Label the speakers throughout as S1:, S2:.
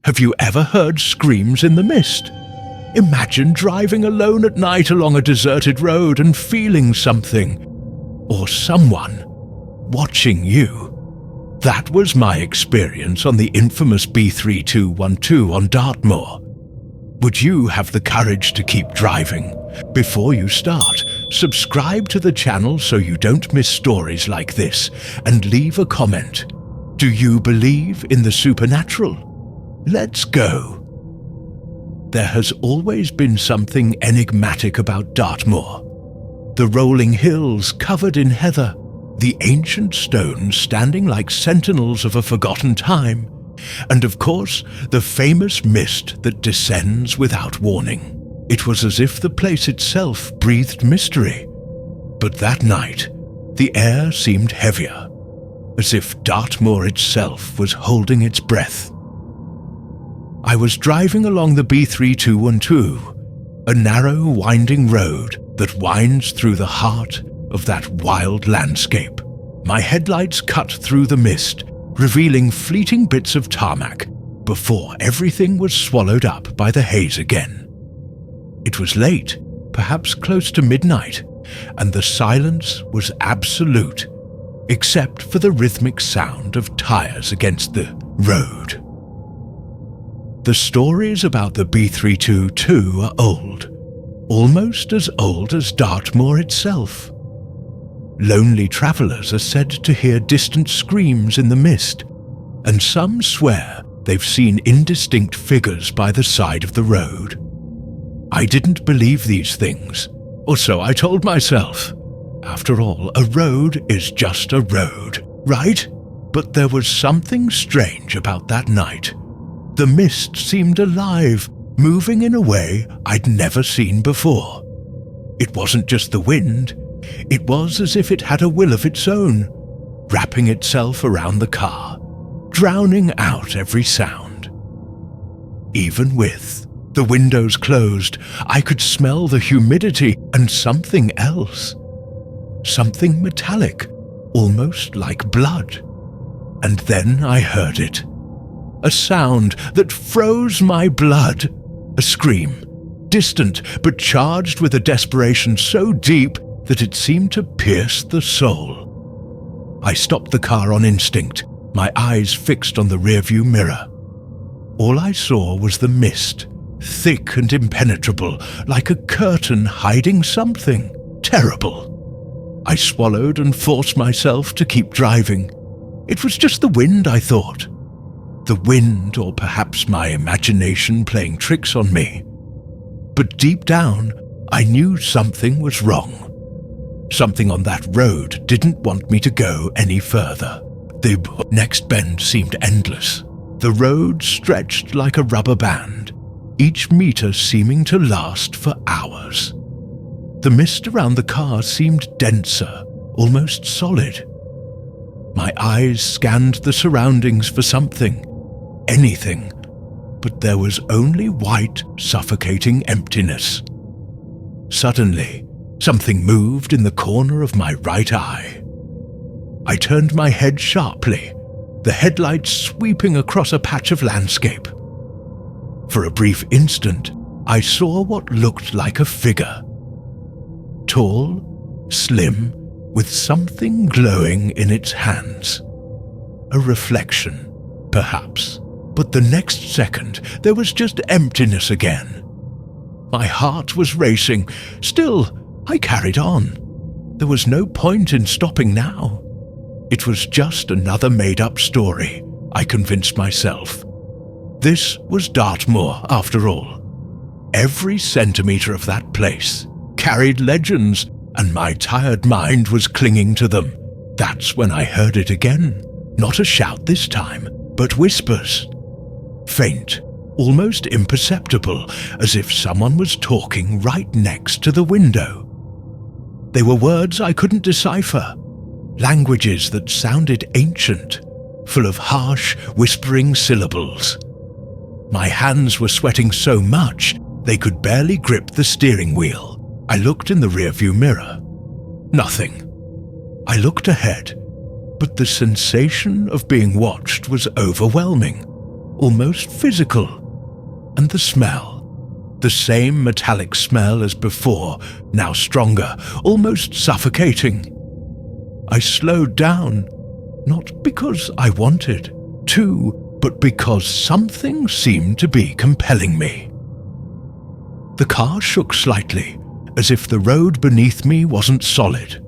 S1: Have you ever heard screams in the mist? Imagine driving alone at night along a deserted road and feeling something, or someone, watching you. That was my experience on the infamous B3212 on Dartmoor. Would you have the courage to keep driving? Before you start, subscribe to the channel so you don't miss stories like this, and leave a comment. Do you believe in the supernatural? Let's go. There has always been something enigmatic about Dartmoor. The rolling hills covered in heather, the ancient stones standing like sentinels of a forgotten time, and of course, the famous mist that descends without warning. It was as if the place itself breathed mystery. But that night, the air seemed heavier, as if Dartmoor itself was holding its breath. I was driving along the B3212, a narrow, winding road that winds through the heart of that wild landscape. My headlights cut through the mist, revealing fleeting bits of tarmac before everything was swallowed up by the haze again. It was late, perhaps close to midnight, and the silence was absolute, except for the rhythmic sound of tires against the road. The stories about the B322 are old, almost as old as Dartmoor itself. Lonely travellers are said to hear distant screams in the mist, and some swear they've seen indistinct figures by the side of the road. I didn't believe these things, or so I told myself. After all, a road is just a road, right? But there was something strange about that night. The mist seemed alive, moving in a way I'd never seen before. It wasn't just the wind, it was as if it had a will of its own, wrapping itself around the car, drowning out every sound. Even with the windows closed, I could smell the humidity and something else. Something metallic, almost like blood. And then I heard it. A sound that froze my blood. A scream, distant but charged with a desperation so deep that it seemed to pierce the soul. I stopped the car on instinct, my eyes fixed on the rearview mirror. All I saw was the mist, thick and impenetrable, like a curtain hiding something terrible. I swallowed and forced myself to keep driving. It was just the wind, I thought. The wind, or perhaps my imagination playing tricks on me. But deep down, I knew something was wrong. Something on that road didn't want me to go any further. The next bend seemed endless. The road stretched like a rubber band, each meter seeming to last for hours. The mist around the car seemed denser, almost solid. My eyes scanned the surroundings for something, anything, but there was only white, suffocating emptiness. Suddenly, something moved in the corner of my right eye. I turned my head sharply, the headlights sweeping across a patch of landscape. For a brief instant, I saw what looked like a figure. Tall, slim, with something glowing in its hands. A reflection, perhaps. But the next second, there was just emptiness again. My heart was racing. Still, I carried on. There was no point in stopping now. It was just another made-up story, I convinced myself. This was Dartmoor, after all. Every centimetre of that place carried legends, and my tired mind was clinging to them. That's when I heard it again. Not a shout this time, but whispers. Faint, almost imperceptible, as if someone was talking right next to the window. They were words I couldn't decipher, languages that sounded ancient, full of harsh, whispering syllables. My hands were sweating so much they could barely grip the steering wheel. I looked in the rearview mirror. Nothing. I looked ahead, but the sensation of being watched was overwhelming. almost physical, and the smell, the same metallic smell as before, now stronger, almost suffocating. I slowed down, not because I wanted to, but because something seemed to be compelling me. The car shook slightly, as if the road beneath me wasn't solid.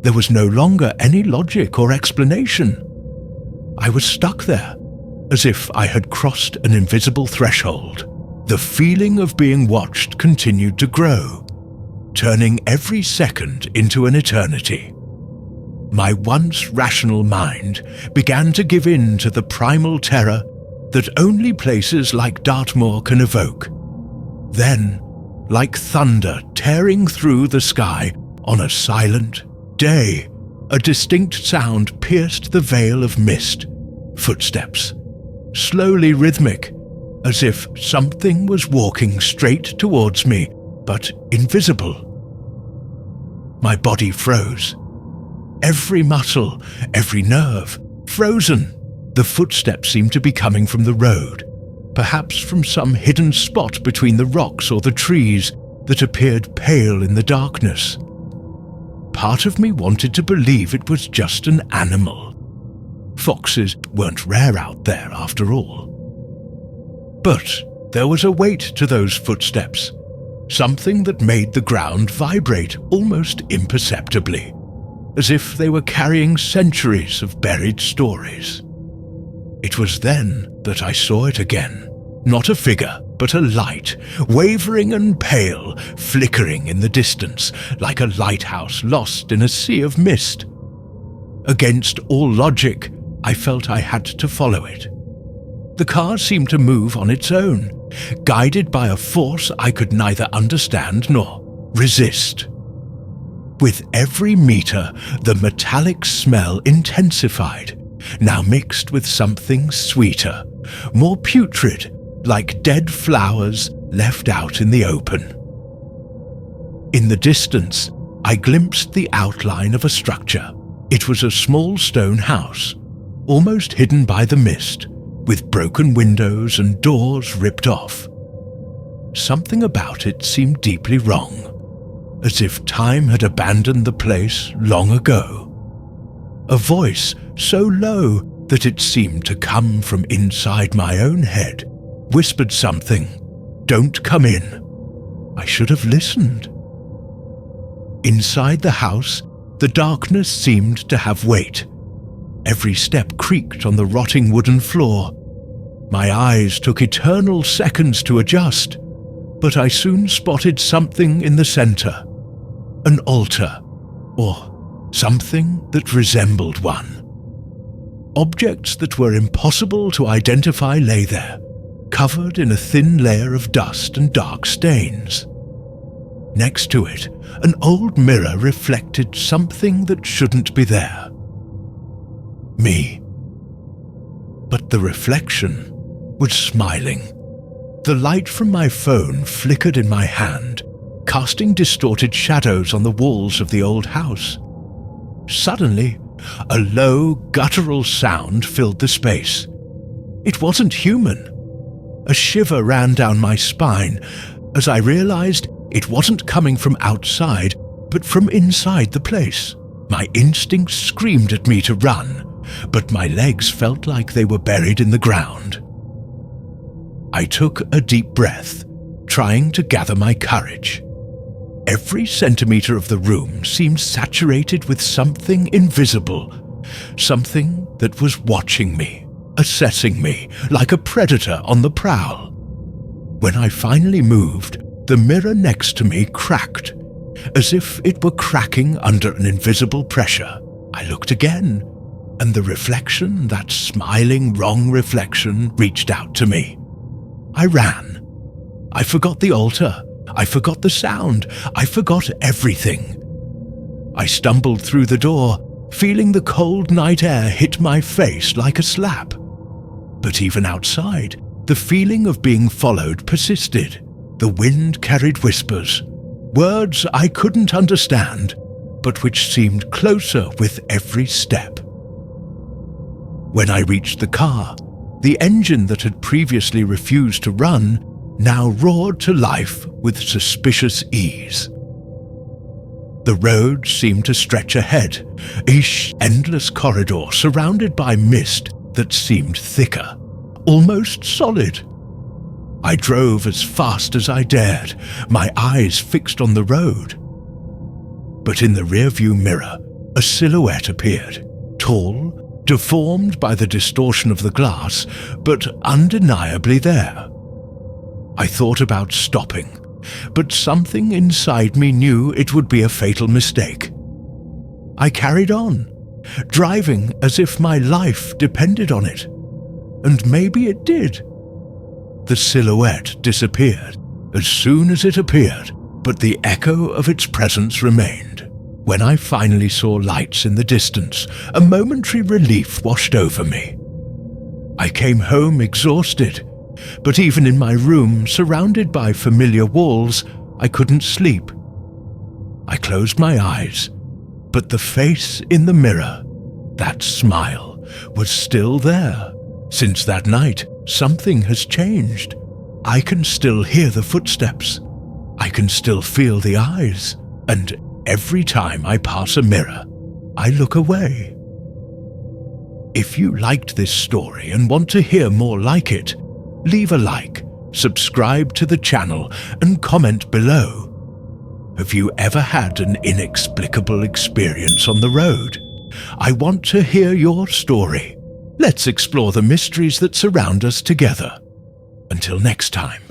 S1: There was no longer any logic or explanation. I was stuck there, as if I had crossed an invisible threshold. The feeling of being watched continued to grow, turning every second into an eternity. My once rational mind began to give in to the primal terror that only places like Dartmoor can evoke. Then, like thunder tearing through the sky on a silent day, a distinct sound pierced the veil of mist. Footsteps, slowly rhythmic, as if something was walking straight towards me, but invisible. My body froze. Every muscle, every nerve, frozen. The footsteps seemed to be coming from the road, perhaps from some hidden spot between the rocks or the trees that appeared pale in the darkness. Part of me wanted to believe it was just an animal. Foxes weren't rare out there, after all. But there was a weight to those footsteps, something that made the ground vibrate almost imperceptibly, as if they were carrying centuries of buried stories. It was then that I saw it again. Not a figure, but a light, wavering and pale, flickering in the distance, like a lighthouse lost in a sea of mist. Against all logic, I felt I had to follow it. The car seemed to move on its own, guided by a force I could neither understand nor resist. With every meter, the metallic smell intensified, now mixed with something sweeter, more putrid, like dead flowers left out in the open. In the distance, I glimpsed the outline of a structure. It was a small stone house, almost hidden by the mist, with broken windows and doors ripped off. Something about it seemed deeply wrong, as if time had abandoned the place long ago. A voice so low that it seemed to come from inside my own head whispered something. "Don't come in." I should have listened. Inside the house, the darkness seemed to have weight. Every step creaked on the rotting wooden floor. My eyes took eternal seconds to adjust, but I soon spotted something in the center. An altar, or something that resembled one. Objects that were impossible to identify lay there, covered in a thin layer of dust and dark stains. Next to it, an old mirror reflected something that shouldn't be there. Me. But the reflection was smiling. The light from my phone flickered in my hand, casting distorted shadows on the walls of the old house. Suddenly, a low, guttural sound filled the space. It wasn't human. A shiver ran down my spine as I realized it wasn't coming from outside, but from inside the place. My instincts screamed at me to run, but my legs felt like they were buried in the ground. I took a deep breath, trying to gather my courage. Every centimeter of the room seemed saturated with something invisible, something that was watching me, assessing me like a predator on the prowl. When I finally moved, the mirror next to me cracked, as if it were cracking under an invisible pressure. I looked again, and the reflection, that smiling, wrong reflection, reached out to me. I ran. I forgot the altar. I forgot the sound. I forgot everything. I stumbled through the door, feeling the cold night air hit my face like a slap. But even outside, the feeling of being followed persisted. The wind carried whispers, words I couldn't understand, but which seemed closer with every step. When I reached the car, The engine that had previously refused to run now roared to life with suspicious ease. The road seemed to stretch ahead, a endless corridor surrounded by mist that seemed thicker, almost solid. I drove as fast as I dared, my eyes fixed on the road. But in the rearview mirror, a silhouette appeared, tall, deformed by the distortion of the glass, but undeniably there. I thought about stopping, but something inside me knew it would be a fatal mistake. I carried on, driving as if my life depended on it. And maybe it did. The silhouette disappeared as soon as it appeared, but the echo of its presence remained. When I finally saw lights in the distance, a momentary relief washed over me. I came home exhausted, but even in my room, surrounded by familiar walls, I couldn't sleep. I closed my eyes, but the face in the mirror, that smile, was still there. Since that night, something has changed. I can still hear the footsteps. I can still feel the eyes. And every time I pass a mirror, I look away. If you liked this story and want to hear more like it, leave a like, subscribe to the channel, and comment below. Have you ever had an inexplicable experience on the road? I want to hear your story. Let's explore the mysteries that surround us together. Until next time.